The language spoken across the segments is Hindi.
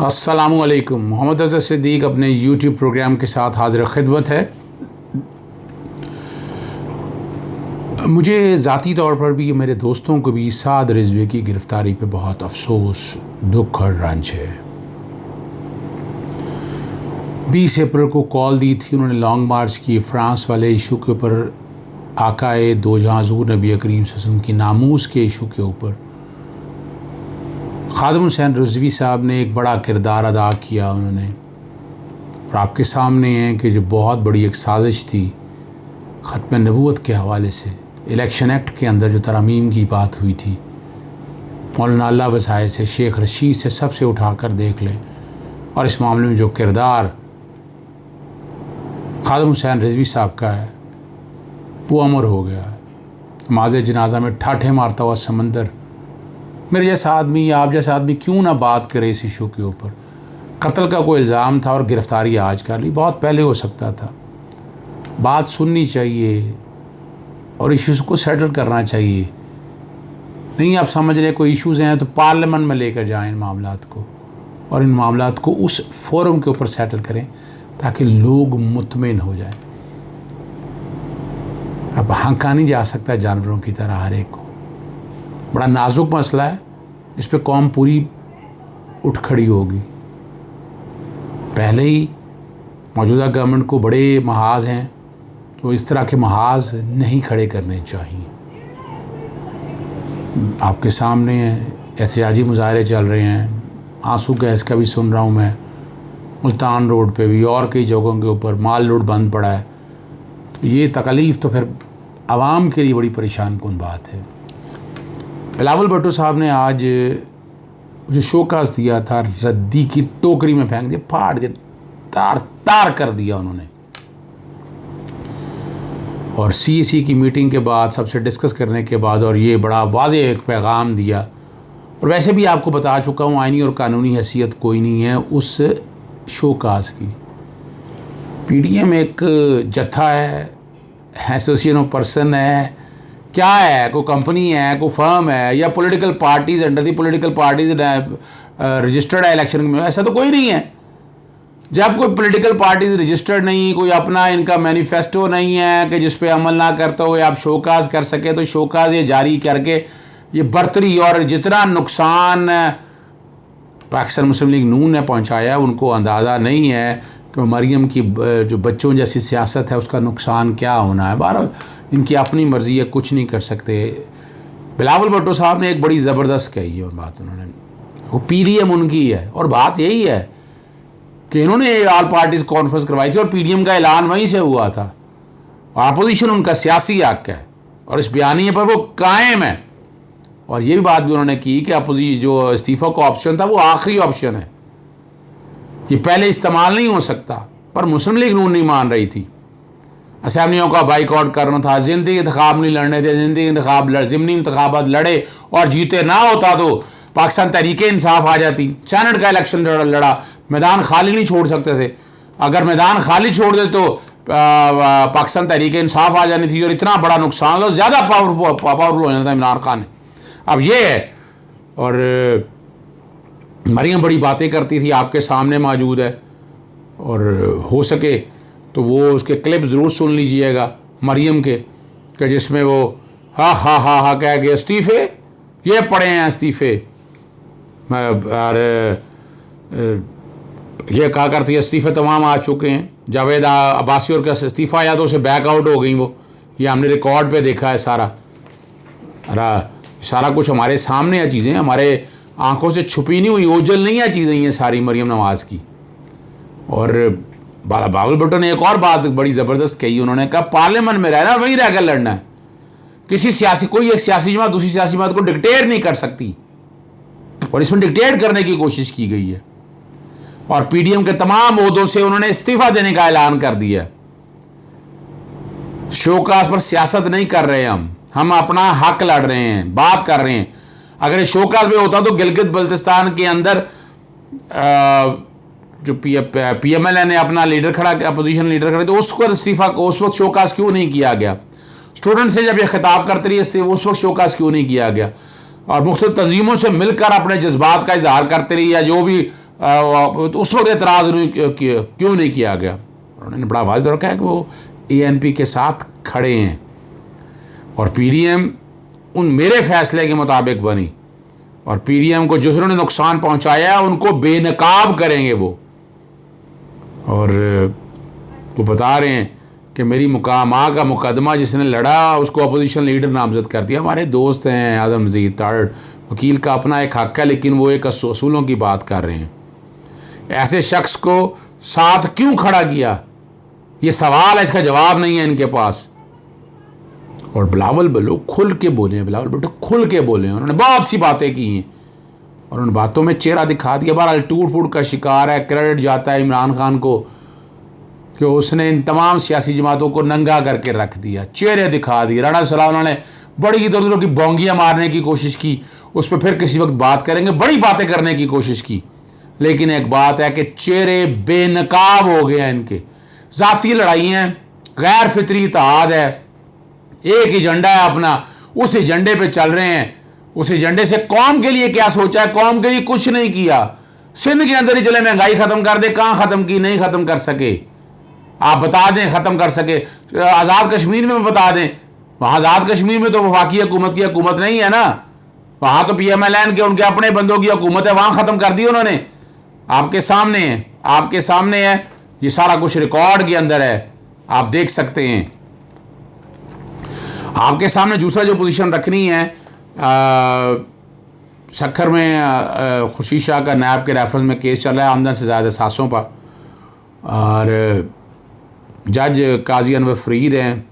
अस्सलामुअलैकुम। मोहम्मद अज़हर सिद्दीक़ अपने यूट्यूब प्रोग्राम के साथ हाज़िर खिदमत है। मुझे ज़ाती तौर पर भी मेरे दोस्तों को भी साद रिज़वी की गिरफ़्तारी पे बहुत अफसोस, दुख और रंज है। 20 अप्रैल को कॉल दी थी, उन्होंने लॉन्ग मार्च की फ़्रांस वाले इशू के ऊपर, आकाए दो जहां हुज़ूर नबी करीम सल्लल्लाहु अलैहि वसल्लम की नामूस के इशू के ऊपर। ख़ादिम हुसैन रिज़वी साहब ने एक बड़ा किरदार अदा किया उन्होंने, और आपके सामने है कि जो बहुत बड़ी एक साजिश थी ख़त्म नबूवत के हवाले से, इलेक्शन एक्ट के अंदर जो तरमीम की बात हुई थी, मौलाना अल्लाह वसाए से, शेख रशीद से, सबसे उठा कर देख लें, और इस मामले में जो किरदार ख़ादिम हुसैन रिज़वी साहब का है वो अमर हो गया है। नमाज़ जनाजा में ठाठे मारता हुआ समंदर, मेरे जैसा आदमी या आप जैसा आदमी क्यों ना बात करे इस इशू के ऊपर। कत्ल का कोई इल्ज़ाम था और गिरफ़्तारी आज कर ली, बहुत पहले हो सकता था। बात सुननी चाहिए और इशूज़ को सेटल करना चाहिए। नहीं आप समझ रहे कोई इश्यूज़ हैं तो पार्लियामेंट में लेकर जाएं इन मामलात को, और इन मामलात को उस फोरम के ऊपर सेटल करें ताकि लोग मुतमिन हो जाएं। अब हंका नहीं जा सकता जानवरों की तरह हर एक को। बड़ा नाजुक मसला है, इस पर कौम पूरी उठ खड़ी होगी। पहले ही मौजूदा गवर्नमेंट को बड़े महाज हैं, तो इस तरह के महाज नहीं खड़े करने चाहिए। आपके सामने एहतजाजी मुजाहरे चल रहे हैं, आंसू गैस का भी सुन रहा हूँ मैं, मुल्तान रोड पे भी और कई जगहों के ऊपर माल लोड बंद पड़ा है। तो ये तकलीफ़ तो फिर आवाम के लिए बड़ी परेशान कुन बात है। बिलावल भुट्टो साहब ने आज जो शोकास दिया था, रद्दी की टोकरी में फेंक दिया, फाड़ दिया, तार तार कर दिया उन्होंने। और CAC की मीटिंग के बाद, सबसे डिस्कस करने के बाद, और ये बड़ा वाज़ेह एक पैगाम दिया। और वैसे भी आपको बता चुका हूँ, आइनी और कानूनी हैसियत कोई नहीं है उस शोकास की। PDM एक जत्था है, एसोसिएशन ऑफ पर्सन है, क्या है, कोई कंपनी है, कोई फर्म है, या political parties, under the political parties registered है इलेक्शन में? ऐसा तो कोई नहीं है। जब कोई पॉलिटिकल पार्टीज रजिस्टर्ड नहीं, कोई अपना इनका मैनिफेस्टो नहीं है कि जिस पे अमल ना करते हुए आप शोकाज कर सके, तो शोकाज ये जारी करके ये बर्तरी और जितना नुकसान पाकिस्तान मुस्लिम लीग नून ने पहुँचाया है उनको अंदाज़ा नहीं है कि मरियम की जो बच्चों जैसी सियासत है उसका नुकसान क्या होना है। बहरहाल इनकी अपनी मर्ज़ी है, कुछ नहीं कर सकते। बिलावल भुट्टो साहब ने एक बड़ी ज़बरदस्त कही है और बात उन्होंने, वो PDM उनकी है, और बात यही है कि इन्होंने ऑल पार्टीज़ कॉन्फ्रेंस करवाई थी और PDM का ऐलान वहीं से हुआ था, और अपोजिशन उनका सियासी हक़ है और इस बयानिए पर वो कायम है। और ये भी बात भी उन्होंने की कि अपोजिशन जो इस्तीफ़ा का ऑप्शन था वो आखिरी ऑप्शन है, ये पहले इस्तेमाल नहीं हो सकता। पर मुस्लिम लीग नून नहीं मान रही थी, असेंबलियों का बाइकआउट करना था, ज़िंदगी इंतखाब नहीं लड़ने थे, ज़िंदगी इंतखाब ज़िमनी इंतखाबात लड़े और जीते ना होता तो पाकिस्तान तहरीक इंसाफ आ जाती, सेनेट का इलेक्शन लड़ा, मैदान खाली नहीं छोड़ सकते थे। अगर मैदान खाली छोड़ दे तो पाकिस्तान तहरीक इंसाफ आ जानी थी और इतना बड़ा नुकसान हो, ज़्यादा पावरफुल हो जाना था इमरान खान ने। अब ये है, और मरियम बड़ी बातें करती थी, आपके सामने मौजूद है, और हो सके तो वो उसके क्लिप ज़रूर सुन लीजिएगा मरियम के, कि जिसमें वो हा हा हा हा कह के इस्तीफ़े ये पड़े हैं इस्तीफ़े, और ये कहा करती है इस्तीफ़े तमाम आ चुके हैं। जावेद अब्बासी और का इस्तीफ़ा आया तो उसे बैकआउट हो गई वो, ये हमने रिकॉर्ड पे देखा है सारा कुछ हमारे सामने है, चीज़ें हमारे आंखों से छुपी नहीं हुई, ओझल नहीं है चीज़ें ये सारी मरियम नवाज़ की। और बिलावल भुट्टो ने एक और बात बड़ी ज़बरदस्त कही, उन्होंने कहा पार्लियामेंट में रहना, वहीं रह कर लड़ना है। किसी सियासी, कोई एक सियासी जमात दूसरी सियासी जमात को डिक्टेट नहीं कर सकती, और इसमें डिक्टेट करने की कोशिश की गई है। और PDM के तमाम ओहदों से उन्होंने इस्तीफ़ा देने का ऐलान कर दिया। शोकास पर सियासत नहीं कर रहे हम अपना हक लड़ रहे हैं, बात कर रहे हैं। अगर शोकास में होता तो गिलगित बल्तिस्तान के अंदर जो PML ने अपना लीडर खड़ा, अपोजिशन लीडर खड़े, तो उसको इस्तीफ़ा उस वक्त शोकास क्यों नहीं किया गया? स्टूडेंट से जब ये खिताब करते रही उस वक्त शोकास क्यों नहीं किया गया? और मुख्तलिफ तंजीमों से मिलकर अपने जज्बात का इजहार करते रही, या जो भी तो उस वक्त एतराज़ क्यों नहीं किया गया? उन्होंने बड़ा वाज़ेह रखा है कि वो ANP के साथ खड़े हैं और PDM उन मेरे फैसले के मुताबिक बनी और PDM को जिन्होंने नुकसान पहुंचाया उनको बेनकाब करेंगे वो। और वो बता रहे हैं कि मेरी माँ का मुकदमा जिसने लड़ा उसको अपोजिशन लीडर नामजद कर दिया। हमारे दोस्त हैं आज़म नज़ीर तारड़, वकील का अपना एक हक़ है, लेकिन वो एक असूलों की बात कर रहे हैं। ऐसे शख्स को साथ क्यों खड़ा किया, ये सवाल है, इसका जवाब नहीं है इनके पास। और बिलावल भुट्टो खुल के बोले हैं, बिलावल भुट्टो खुल के बोले हैं, उन्होंने बहुत सी बातें की हैं और उन बातों में चेहरा दिखा दिया। बहरहाल टूट फूट का शिकार है, क्रेडिट जाता है इमरान खान को कि उसने इन तमाम सियासी जमातों को नंगा करके रख दिया, चेहरे दिखा दिए। राणा सलाह उन्होंने बड़ी इधर उधर की बोंगियाँ मारने की कोशिश की, उस पर फिर किसी वक्त बात करेंगे, बड़ी बातें करने की कोशिश की, लेकिन एक बात है कि चेहरे बेनकाब हो गए हैं इनके। ज़ाती लड़ाइयाँ, गैर फितरी इत्तेहाद है, एक एजेंडा है अपना, उस एजेंडे पे चल रहे हैं। उस एजेंडे से कौम के लिए क्या सोचा है? कौम के लिए कुछ नहीं किया। सिंध के अंदर ही चले महंगाई ख़त्म कर दे, कहाँ ख़त्म की? नहीं ख़त्म कर सके। आप बता दें ख़त्म कर सके, आज़ाद कश्मीर में बता दें, वहाँ आज़ाद कश्मीर में तो वफाकी हुकूमत की हुकूमत नहीं है ना, वहाँ तो PMLN के उनके अपने बंदों की हुकूमत है, वहाँ ख़त्म कर दी उन्होंने। आपके सामने है, आपके सामने है, ये सारा कुछ रिकॉर्ड के अंदर है, आप देख सकते हैं। आपके सामने दूसरा जो पोजीशन रखनी है, सक्खर में खुर्शीद शाह का नायब के रेफरेंस में केस चल रहा है आमदन से ज़्यादा सासों पर, और जज काजी अनवर फरीद हैं,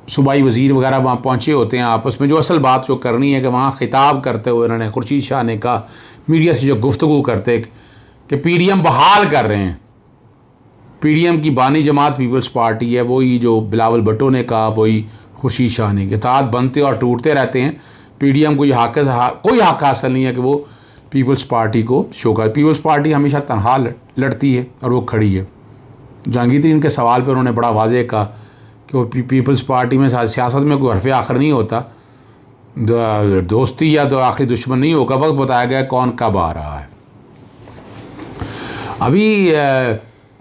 सूबाई वज़ीर वगैरह वहाँ पहुँचे होते हैं आपस में। जो असल बात जो करनी है कि वहाँ खिताब करते हुए उन्होंने खुर्शीद शाह ने कहा, मीडिया से जो गुफ्तगू करते कि PDM बहाल कर रहे हैं। PDM की बानी जमात पीपल्स पार्टी है, वही जो बिलावल भुट्टो ने कहा, वही खुर्शीद शाह ने। इत्तेहाद बनते और टूटते रहते हैं। PDM को कोई हक़ हासिल नहीं है कि वो पीपल्स पार्टी को शो करे। पीपल्स पार्टी हमेशा तनहा लड़ती है और वो खड़ी है। जहांगीर तरीन के सवाल पर उन्होंने बड़ा वाज़ेह कहा कि वो पीपल्स पार्टी में सियासत में कोई हरफ आखिर नहीं होता, दोस्ती या तो आखिरी दुश्मन नहीं होगा, वक्त बताया गया कौन कब आ रहा है। अभी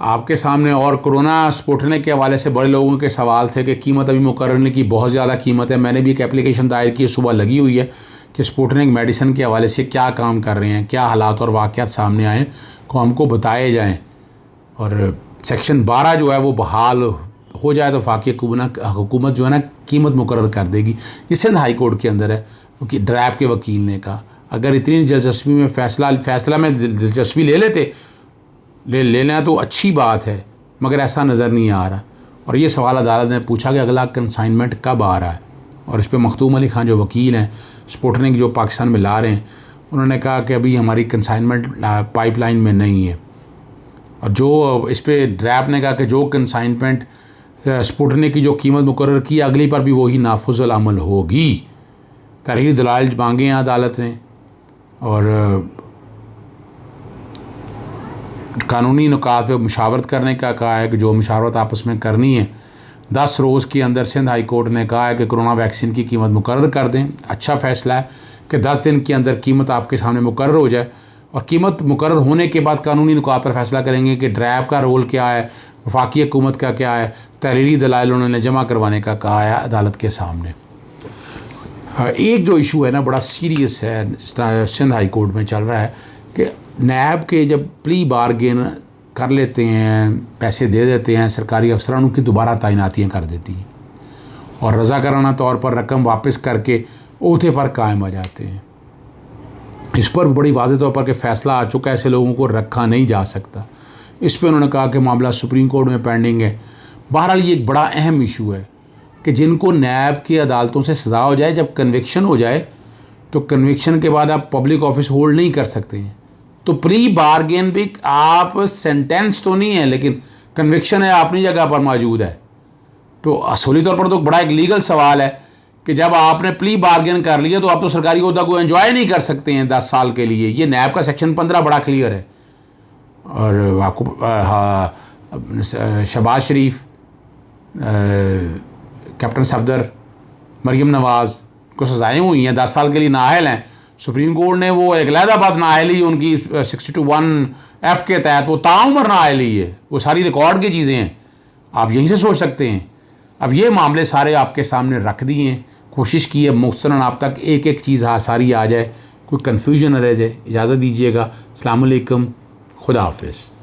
आपके सामने और कोरोना स्पुटनिक के हवाले से बड़े लोगों के सवाल थे कि कीमत अभी मुकर्रर की बहुत ज़्यादा कीमत है। मैंने भी एक एप्लीकेशन दायर की, सुबह लगी हुई है कि स्पुटनिक मेडिसिन के हवाले से क्या काम कर रहे हैं, क्या हालात और वाक़यात सामने आए को हमको बताए जाएँ, और सेक्शन 12 जो है वो बहाल हो जाए तो वफाकी हुकूमत जो है ना कीमत मुकर्रर कर देगी। ये सिंध हाई कोर्ट के अंदर है, क्योंकि ड्रैप के वकील ने कहा अगर इतनी दिलचस्पी में फैसला में दिलचस्पी ले लेना तो अच्छी बात है, मगर ऐसा नज़र नहीं आ रहा। और ये सवाल अदालत ने पूछा कि अगला कंसाइनमेंट कब आ रहा है, और इस पर मखदूम अली खान जो वकील हैं स्पुटनिक जो पाकिस्तान में ला रहे हैं, उन्होंने कहा कि अभी हमारी कंसाइनमेंट पाइपलाइन में नहीं है। और जो इस पर ड्रैप ने कहा कि जो कंसाइनमेंट स्पुटनिक की जो कीमत मुकर्रर की अगली पर भी वही नाफुज़ुल अमल होगी। तहरीरी दलाइल मांगे हैं अदालत ने, और कानूनी नुकात पे मुशावरत करने का कहा है कि जो मुशावरत आपस में करनी है 10 रोज़ के अंदर। सिंध हाई कोर्ट ने कहा है कि कोरोना वैक्सीन की कीमत मुकर्रर कर दें। अच्छा फ़ैसला है कि 10 दिन के अंदर कीमत आपके सामने मुकर्रर हो जाए, और कीमत मुकर्रर होने के बाद कानूनी नुकात पर फैसला करेंगे कि ड्रैप का रोल क्या है, वफाकी हुकूमत का क्या है। तहरीरी दलाइल उन्होंने जमा करवाने का कहा है अदालत के सामने। एक जो इशू है ना बड़ा सीरियस है, सिंध हाई कोर्ट में चल रहा है कि नैब के जब प्ली बारगेन कर लेते हैं, पैसे दे देते हैं सरकारी अफसरान, उनकी दोबारा तैनातियाँ कर देती हैं और रज़ाकाराना तौर पर रकम वापस करके ओहदे पर कायम आ जाते हैं। इस पर बड़ी वाज़ेह तौर पर कि फ़ैसला आ चुका है, ऐसे लोगों को रखा नहीं जा सकता। इस पर उन्होंने कहा कि मामला सुप्रीम कोर्ट में पेंडिंग है। बहरहाल ये एक बड़ा अहम इशू है कि जिनको नैब की अदालतों से सज़ा हो जाए, जब कन्विक्शन हो जाए तो कन्विक्शन के बाद आप पब्लिक ऑफिस होल्ड नहीं कर सकते हैं। तो प्री बारगेन भी आप सेंटेंस तो नहीं है, लेकिन कन्विक्शन है अपनी जगह पर मौजूद है। तो असली तौर पर तो बड़ा एक लीगल सवाल है कि जब आपने प्ली बारगेन कर लिया तो आप तो सरकारी ओहदा को एंजॉय नहीं कर सकते हैं 10 साल के लिए। ये नैब का सेक्शन 15 बड़ा क्लियर है। और आपको शहबाज शरीफ, कैप्टन सफदर, मरीम नवाज़ को सजाएँ हुई हैं, 10 साल के लिए नाअहल हैं, सुप्रीम कोर्ट ने वो एक अलहदाबाद नाअहली उनकी 62(1)(f) के तहत वो ताउम्र नाअहली है, वो सारी रिकॉर्ड की चीज़ें हैं, आप यहीं से सोच सकते हैं। अब ये मामले सारे आपके सामने रख दिए हैं, कोशिश की है मुख्तसरन आप तक एक एक चीज़ सारी आ जाए, कोई कन्फ्यूजन न रह जाए। इजाज़त दीजिएगा। अस्सलाम वालेकुम, खुदा हाफिज़।